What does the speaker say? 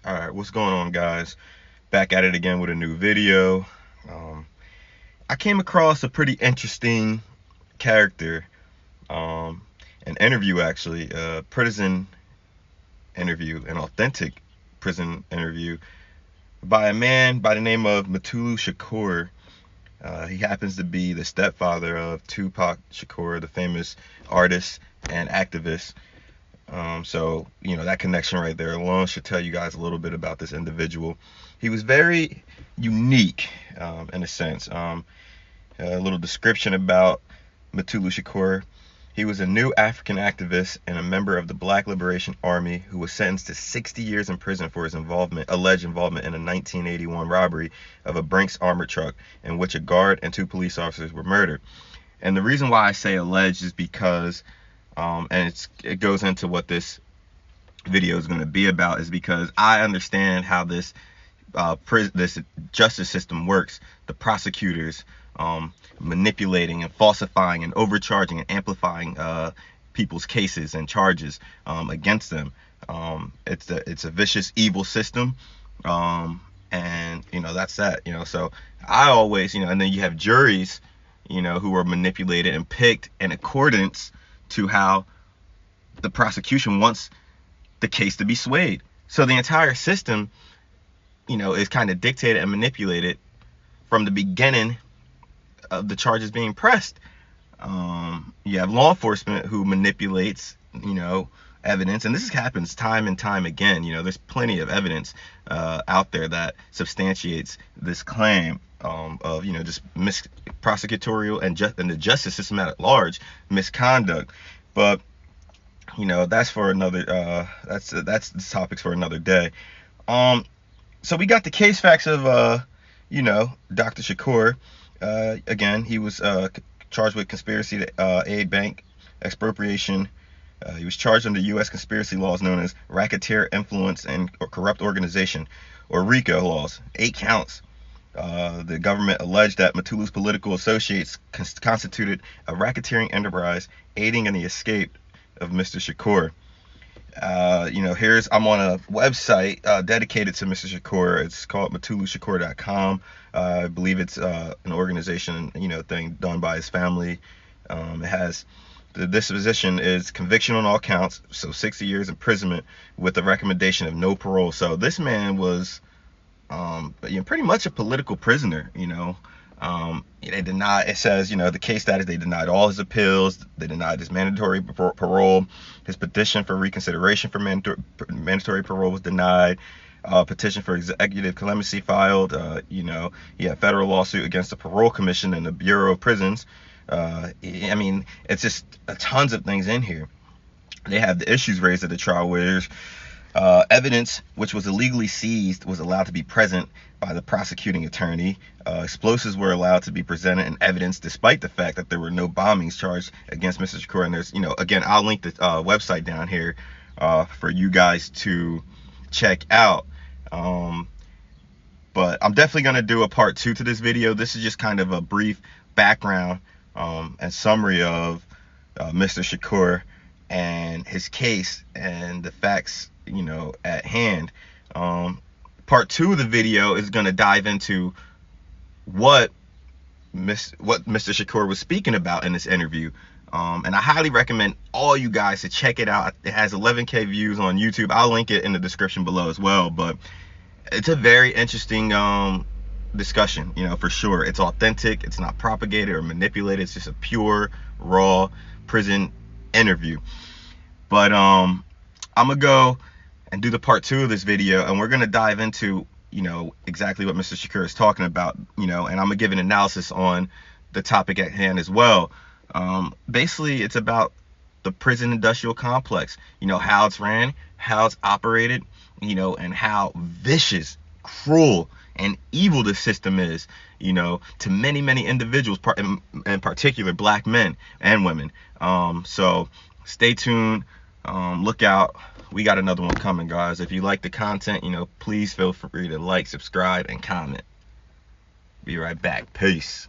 Alright, what's going on, guys? Back at it again with a new video. I came across a pretty interesting character, um, an interview actually, a prison interview, an authentic prison interview by a man by the name of Mutulu Shakur. He happens to be the stepfather of Tupac Shakur, the famous artist and activist. So, that connection right there alone should tell you guys a little bit about this individual. He was very unique, in a sense. A little description about Mutulu Shakur. He was a new African activist and a member of the Black Liberation Army who was sentenced to 60 years in prison for his alleged involvement in a 1981 robbery of a Brinks armored truck in which a guard and 2 police officers were murdered. And the reason why I say alleged is because it goes into what this video is going to be about, is because I understand how this justice system works. The prosecutors manipulating and falsifying and overcharging and amplifying people's cases and charges against them. It's a vicious, evil system, and that's that. So I always, and then you have juries, who are manipulated and picked in accordance to how the prosecution wants the case to be swayed. So the entire system, is kind of dictated and manipulated from the beginning of the charges being pressed. You have law enforcement who manipulates, evidence, and this happens time and time again. There's plenty of evidence out there that substantiates this claim of just prosecutorial and the justice system at large misconduct. But that's for another that's the topics for another day. So we got the case facts of Dr. Shakur. Again, he was charged with conspiracy to aid bank expropriation. He was charged under U.S. conspiracy laws known as Racketeer Influence and or Corrupt Organization, or RICO laws. 8 counts. The government alleged that Mutulu's political associates constituted a racketeering enterprise aiding in the escape of Mr. Shakur. I'm on a website dedicated to Mr. Shakur. It's called MutuluShakur.com. I believe it's an organization, thing done by his family. It has the disposition is conviction on all counts, so 60 years imprisonment with a recommendation of no parole. So this man was pretty much a political prisoner. They denied, it says, the case status, they denied all his appeals, they denied his mandatory parole, his petition for reconsideration for mandatory parole was denied, petition for executive clemency filed, he had federal lawsuit against the parole commission and the Bureau of Prisons. It's just tons of things in here. They have the issues raised at the trial where evidence which was illegally seized was allowed to be present by the prosecuting attorney. Explosives were allowed to be presented in evidence despite the fact that there were no bombings charged against Mr. Shakur. And there's, again, I'll link the website down here for you guys to check out. But I'm definitely going to do a part 2 to this video. This is just kind of a brief background and summary of Mr. Shakur and his case and the facts at hand. Part 2 of the video is going to dive into what Mr. Shakur was speaking about in this interview, and I highly recommend all you guys to check it out. It has 11K views on YouTube. I'll link it in the description below as well. But it's a very interesting discussion, for sure. It's authentic, it's not propagated or manipulated. It's just a pure raw prison interview. But I'm gonna go and do the part 2 of this video, and we're gonna dive into exactly what Mr. Shakur is talking about, and I'm gonna give an analysis on the topic at hand as well. Basically, it's about the prison industrial complex, how it's ran, how it's operated, and how vicious, cruel, and evil the system is, to many individuals, in particular black men and women. So stay tuned, look out. We got another one coming, guys. If you like the content, please feel free to like, subscribe, and comment. Be right back. Peace.